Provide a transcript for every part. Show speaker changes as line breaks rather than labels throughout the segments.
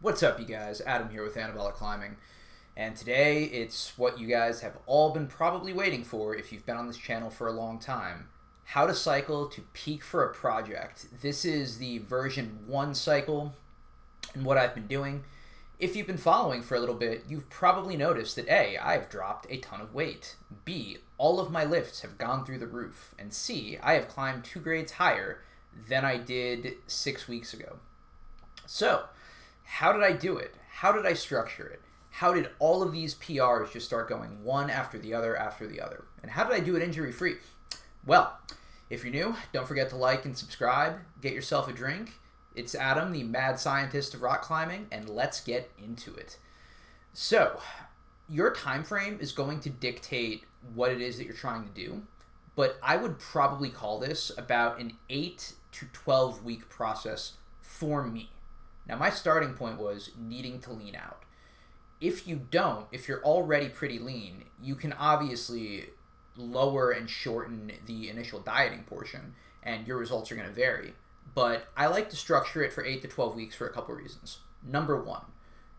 What's up, you guys? Adam here with Anabolic Climbing, and today it's what you guys have all been probably waiting for if you've been on this channel for a long time. How to cycle to peak for a project. This is the version 1 cycle, and what I've been doing. If you've been following for a little bit, you've probably noticed that A, I've dropped a ton of weight. B, all of my lifts have gone through the roof. And C, I have climbed 2 grades higher than I did 6 weeks ago. So, how did I do it? How did I structure it? How did all of these PRs just start going one after the other after the other? And how did I do it injury-free? Well, if you're new, don't forget to like and subscribe. Get yourself a drink. It's Adam, the mad scientist of rock climbing, and let's get into it. So, your time frame is going to dictate what it is that you're trying to do, but I would probably call this about an 8 to 12 week process for me. Now, my starting point was needing to lean out. If you're already pretty lean, you can obviously lower and shorten the initial dieting portion, and your results are going to vary. But I like to structure it for 8 to 12 weeks for a couple reasons. Number one,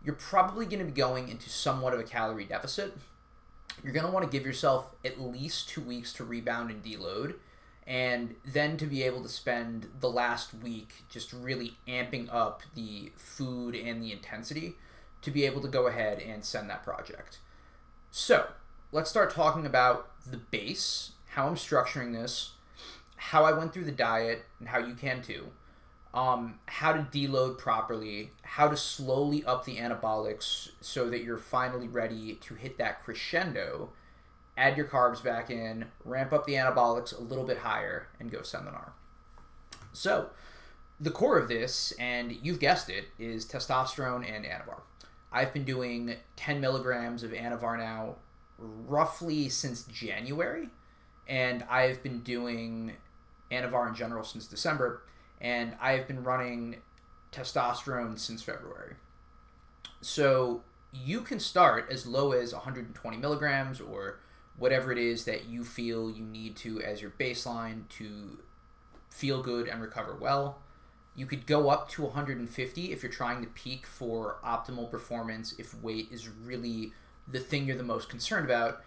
you're probably going to be going into somewhat of a calorie deficit. You're going to want to give yourself at least 2 weeks to rebound and deload, and then to be able to spend the last week just really amping up the food and the intensity to be able to go ahead and send that project. So, let's start talking about the base, how I'm structuring this, how I went through the diet, and how you can too, how to deload properly, how to slowly up the anabolics so that you're finally ready to hit that crescendo, add your carbs back in, ramp up the anabolics a little bit higher, and go seminar. So, the core of this, and you've guessed it, is testosterone and Anavar. I've been doing 10 milligrams of Anavar now roughly since January, and I've been doing Anavar in general since December, and I've been running testosterone since February. So you can start as low as 120 milligrams or whatever it is that you feel you need to as your baseline to feel good and recover well. You could go up to 150 if you're trying to peak for optimal performance, if weight is really the thing you're the most concerned about.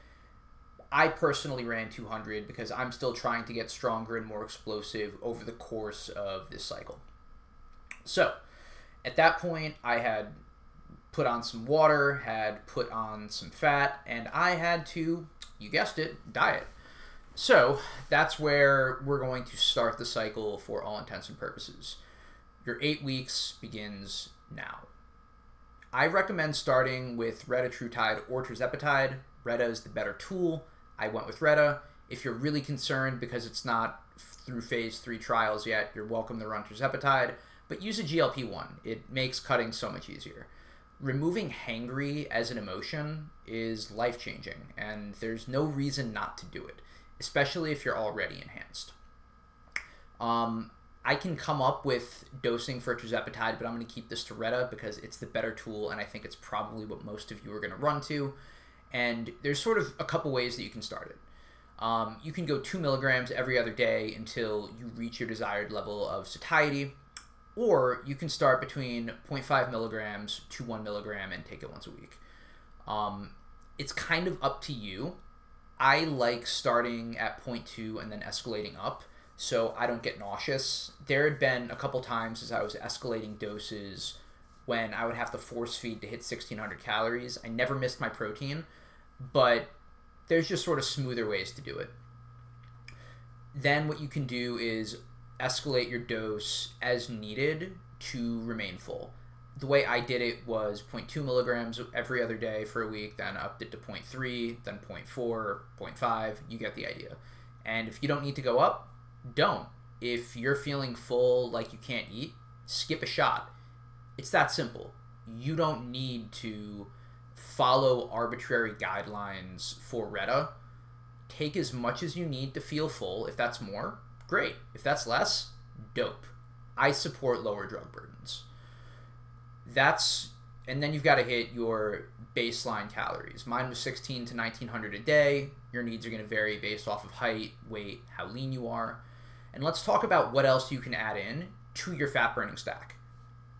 I personally ran 200 because I'm still trying to get stronger and more explosive over the course of this cycle. So, at that point, I had put on some water, had put on some fat, and I had to, you guessed it, diet. So, that's where we're going to start the cycle for all intents and purposes. Your 8 weeks begins now. I recommend starting with retatrutide or tirzepatide. Reta is the better tool. I went with Reta. If you're really concerned because it's not through phase 3 trials yet, you're welcome to run tirzepatide, but use a GLP-1. It makes cutting so much easier. Removing hangry as an emotion is life-changing, and there's no reason not to do it, especially if you're already enhanced. I can come up with dosing for tirzepatide, but I'm going to keep this to Reta because it's the better tool, and I think it's probably what most of you are going to run to. And there's sort of a couple ways that you can start it. You can go 2 milligrams every other day until you reach your desired level of satiety, or you can start between 0.5 milligrams to 1 milligram and take it once a week. It's kind of up to you. I like starting at 0.2 and then escalating up so I don't get nauseous. There had been a couple times as I was escalating doses when I would have to force feed to hit 1,600 calories. I never missed my protein, but there's just sort of smoother ways to do it. Then what you can do is escalate your dose as needed to remain full. The way I did it was 0.2 milligrams every other day for a week, then upped it to 0.3, then 0.4, 0.5. You get the idea. And if you don't need to go up, don't. If you're feeling full, like you can't eat, skip a shot. It's that simple. You don't need to follow arbitrary guidelines for Reta. Take as much as you need to feel full. If that's more, great. If that's less, dope. I support lower drug burdens. And then you've got to hit your baseline calories. Mine was 16 to 1900 a day. Your needs are going to vary based off of height, weight, how lean you are. And let's talk about what else you can add in to your fat burning stack.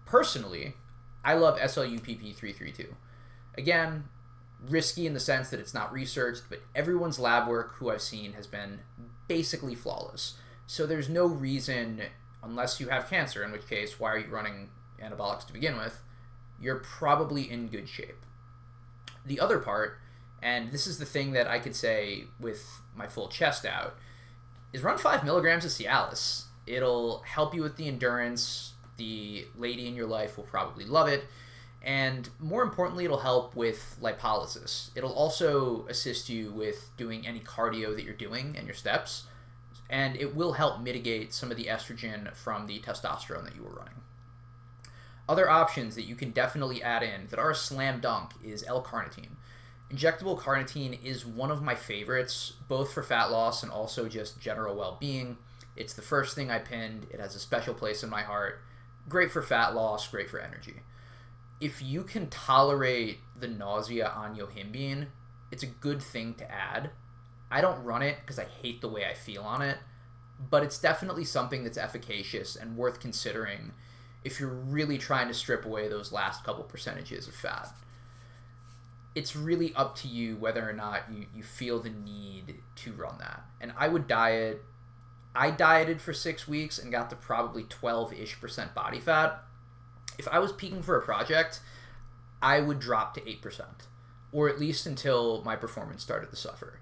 Personally, I love SLUPP332. Again, risky in the sense that it's not researched, but everyone's lab work who I've seen has been basically flawless. So there's no reason, unless you have cancer, in which case, why are you running anabolics to begin with? You're probably in good shape. The other part, and this is the thing that I could say with my full chest out, is run 5 milligrams of Cialis. It'll help you with the endurance. The lady in your life will probably love it. And more importantly, it'll help with lipolysis. It'll also assist you with doing any cardio that you're doing and your steps. And it will help mitigate some of the estrogen from the testosterone that you were running. Other options that you can definitely add in that are a slam dunk is L-carnitine. Injectable carnitine is one of my favorites, both for fat loss and also just general well-being. It's the first thing I pinned. It has a special place in my heart. Great for fat loss, great for energy. If you can tolerate the nausea on yohimbine, it's a good thing to add. I don't run it because I hate the way I feel on it, but it's definitely something that's efficacious and worth considering if you're really trying to strip away those last couple percentages of fat. It's really up to you whether or not you feel the need to run that. And I would diet. I dieted for 6 weeks and got to probably 12-ish% body fat. If I was peaking for a project, I would drop to 8%, or at least until my performance started to suffer.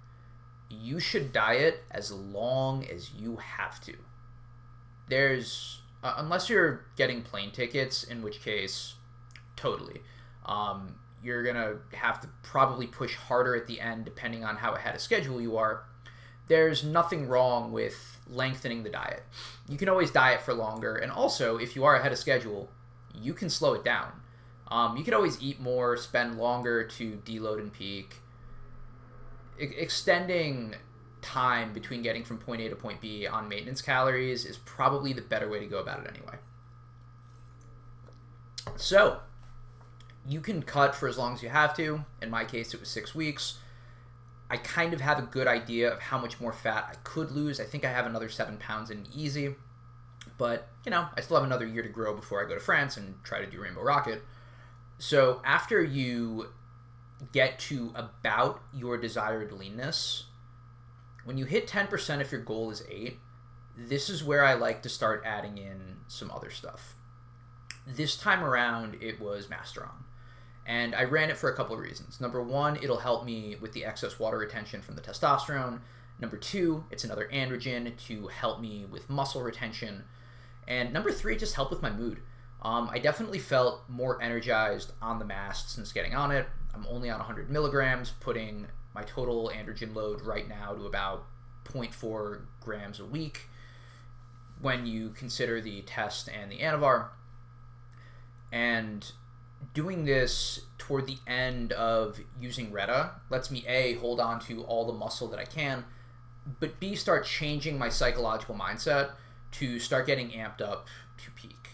You should diet as long as you have to. There's, unless you're getting plane tickets, in which case, totally. You're going to have to probably push harder at the end depending on how ahead of schedule you are. There's nothing wrong with lengthening the diet. You can always diet for longer, and also, if you are ahead of schedule, you can slow it down. You can always eat more, spend longer to deload and peak. Extending time between getting from point A to point B on maintenance calories is probably the better way to go about it anyway. So, you can cut for as long as you have to. In my case, it was 6 weeks. I kind of have a good idea of how much more fat I could lose. I think I have another 7 pounds in easy. But, I still have another year to grow before I go to France and try to do Rainbow Rocket. So after you get to about your desired leanness, when you hit 10% if your goal is 8, this is where I like to start adding in some other stuff. This time around, it was Masteron. And I ran it for a couple of reasons. Number one, it'll help me with the excess water retention from the testosterone. Number two, it's another androgen to help me with muscle retention. And number three, just help with my mood. I definitely felt more energized on the mast since getting on it. I'm only on 100 milligrams, putting my total androgen load right now to about 0.4 grams a week when you consider the test and the Anavar. And doing this toward the end of using Retta lets me A, hold on to all the muscle that I can, but B, start changing my psychological mindset to start getting amped up to peak.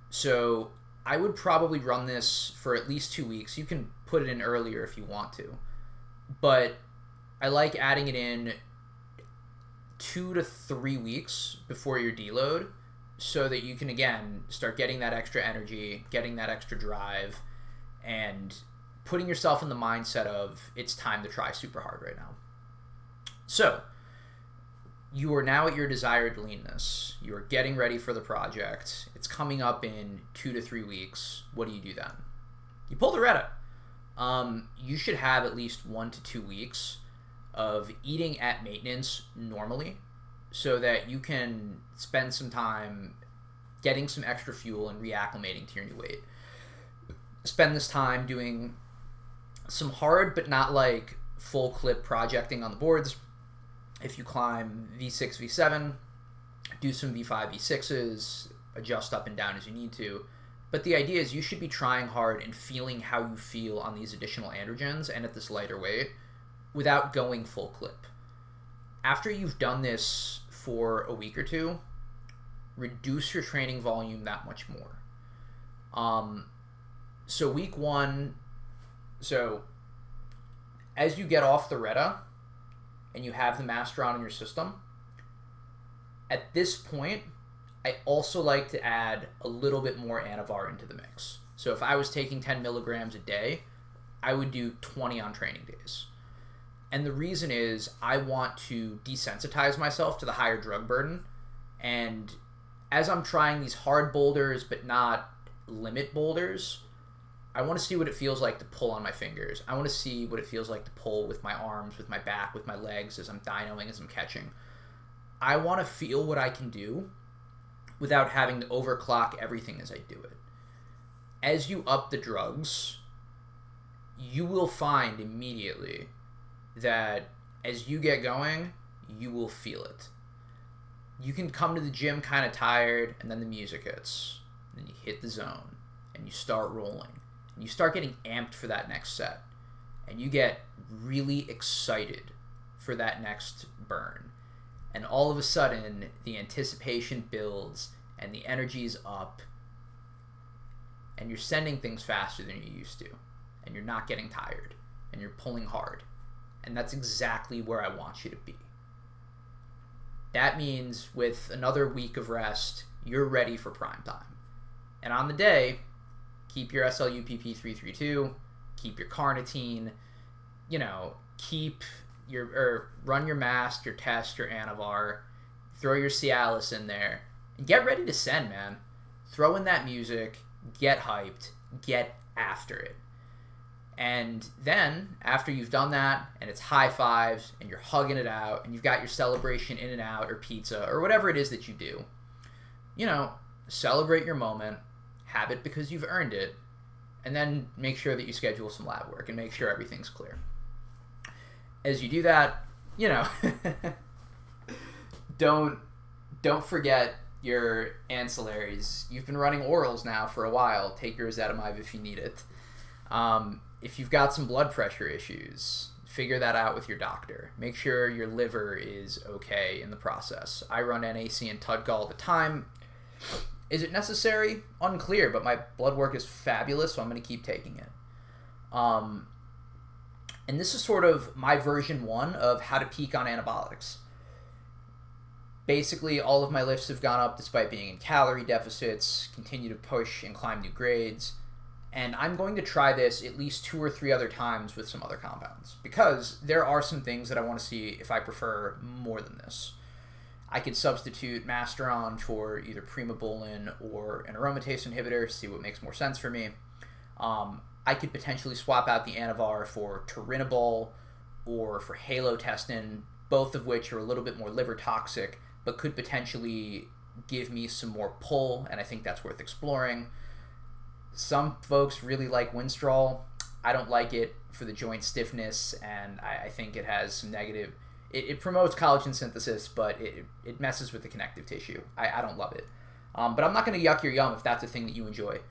So I would probably run this for at least 2 weeks. You can put it in earlier if you want to, but I like adding it in 2 to 3 weeks before your deload, so that you can, again, start getting that extra energy, getting that extra drive, and putting yourself in the mindset of it's time to try super hard right now. So, you are now at your desired leanness. You are getting ready for the project. It's coming up in 2 to 3 weeks. What do you do then? You pull the Retta. You should have at least 1 to 2 weeks of eating at maintenance normally, so that you can spend some time getting some extra fuel and reacclimating to your new weight. Spend this time doing some hard but not like full clip projecting on the boards. If you climb V6, V7, do some V5, V6s, adjust up and down as you need to. But the idea is you should be trying hard and feeling how you feel on these additional androgens and at this lighter weight without going full clip. After you've done this for a week or two, reduce your training volume that much more. So week one, so as you get off the Retta and you have the Masteron in your system, at this point, I also like to add a little bit more Anavar into the mix. So if I was taking 10 milligrams a day, I would do 20 on training days. And the reason is I want to desensitize myself to the higher drug burden. And as I'm trying these hard boulders, but not limit boulders, I want to see what it feels like to pull on my fingers. I want to see what it feels like to pull with my arms, with my back, with my legs as I'm dynoing, as I'm catching. I want to feel what I can do without having to overclock everything as I do it. As you up the drugs, you will find immediately that as you get going, you will feel it. You can come to the gym kind of tired, and then the music hits. Then you hit the zone, and you start rolling. And you start getting amped for that next set. And you get really excited for that next burn. And all of a sudden, the anticipation builds, and the energy's up, and you're sending things faster than you used to. And you're not getting tired, and you're pulling hard. And that's exactly where I want you to be. That means with another week of rest, you're ready for prime time. And on the day, keep your SLUPP 332, keep your carnitine, run your MAST, your test, your Anavar, throw your Cialis in there, and get ready to send, man. Throw in that music, get hyped, get after it. And then, after you've done that, and it's high fives, and you're hugging it out, and you've got your celebration in and out, or pizza, or whatever it is that you do, celebrate your moment, have it because you've earned it, and then make sure that you schedule some lab work, and make sure everything's clear. As you do that, don't forget your ancillaries. You've been running orals now for a while. Take your ezetimibe if you need it. If you've got some blood pressure issues, figure that out with your doctor. Make sure your liver is okay in the process. I run NAC and TUDCA all the time. Is it necessary? Unclear, but my blood work is fabulous, so I'm going to keep taking it. And this is sort of my version 1 of how to peak on anabolics. Basically, all of my lifts have gone up despite being in calorie deficits, continue to push and climb new grades. And I'm going to try this at least 2 or 3 other times with some other compounds, because there are some things that I want to see if I prefer more than this. I could substitute Masteron for either Primobolan or an aromatase inhibitor, see what makes more sense for me. I could potentially swap out the Anavar for Turinabol or for Halotestin, both of which are a little bit more liver toxic, but could potentially give me some more pull, and I think that's worth exploring. Some folks really like Winstrol. I don't like it for the joint stiffness, and I think it has some negative... It promotes collagen synthesis, but it messes with the connective tissue. I don't love it. But I'm not going to yuck your yum if that's a thing that you enjoy.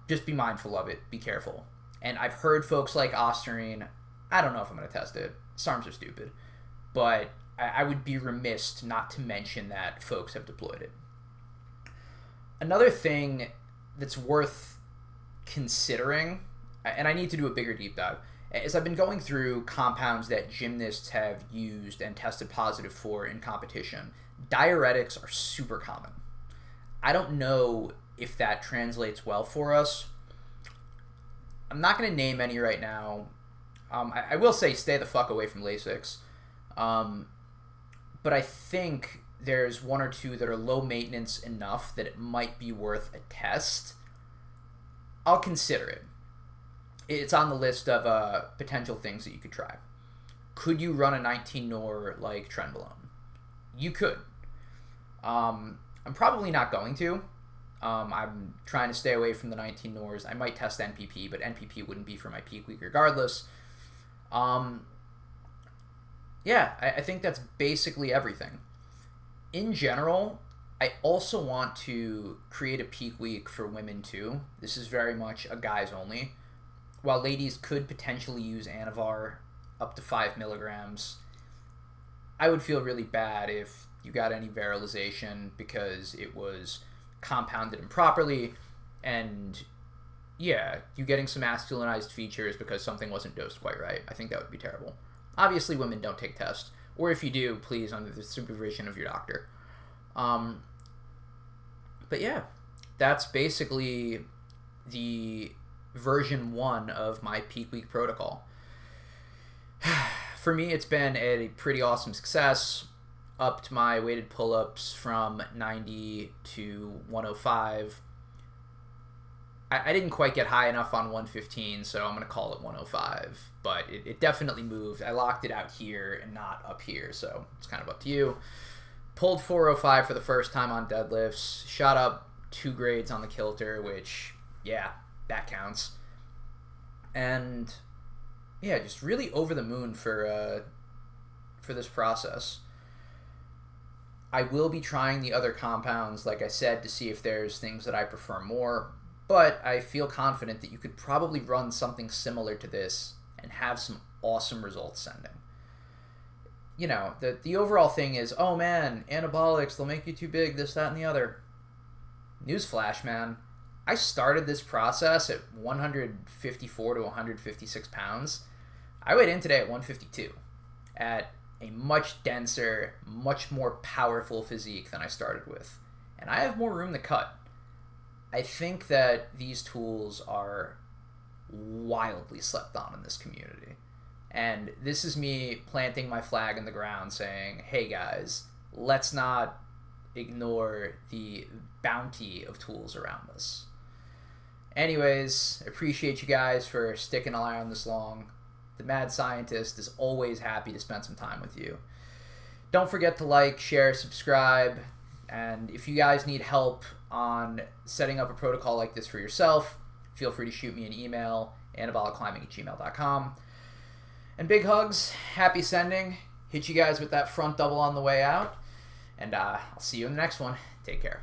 Just be mindful of it. Be careful. And I've heard folks like Ostarine. I don't know if I'm going to test it. SARMs are stupid. But I would be remiss not to mention that folks have deployed it. Another thing that's worth considering, and I need to do a bigger deep dive, is I've been going through compounds that gymnasts have used and tested positive for in competition. Diuretics are super common. I don't know if that translates well for us. I'm not going to name any right now. I will say stay the fuck away from Lasix. But I think there's 1 or 2 that are low maintenance enough that it might be worth a test. I'll consider it. It's on the list of potential things that you could try. Could you run a 19 nor like Trenbolone? You could. I'm probably not going to. I'm trying to stay away from the 19 nors. I might test NPP, but NPP wouldn't be for my peak week regardless. Yeah, I think that's basically everything. In general, I also want to create a peak week for women too. This is very much a guys only. While ladies could potentially use Anavar up to 5 milligrams, I would feel really bad if you got any virilization because it was compounded improperly, and yeah, you getting some masculinized features because something wasn't dosed quite right. I think that would be terrible. Obviously, women don't take tests, or if you do, please under the supervision of your doctor. But yeah, that's basically the version 1 of my peak week protocol. For me, it's been a pretty awesome success. Upped my weighted pull-ups from 90 to 105. I didn't quite get high enough on 115, so I'm going to call it 105. But it definitely moved. I locked it out here and not up here, so it's kind of up to you. Pulled 405 for the first time on deadlifts. Shot up 2 grades on the kilter, which, yeah, that counts. And, yeah, just really over the moon for this process. I will be trying the other compounds, like I said, to see if there's things that I prefer more. But I feel confident that you could probably run something similar to this and have some awesome results sending. You know, the overall thing is, oh man, anabolics, they'll make you too big, this, that, and the other. Newsflash, man. I started this process at 154 to 156 pounds. I weighed in today at 152, at a much denser, much more powerful physique than I started with. And I have more room to cut. I think that these tools are wildly slept on in this community. And this is me planting my flag in the ground saying, hey guys, let's not ignore the bounty of tools around us. Anyways, appreciate you guys for sticking around this long. The Mad Scientist is always happy to spend some time with you. Don't forget to like, share, subscribe, and if you guys need help on setting up a protocol like this for yourself, feel free to shoot me an email, anabolicclimbing@gmail.com. And big hugs, happy sending. Hit you guys with that front double on the way out, and I'll see you in the next one. Take care.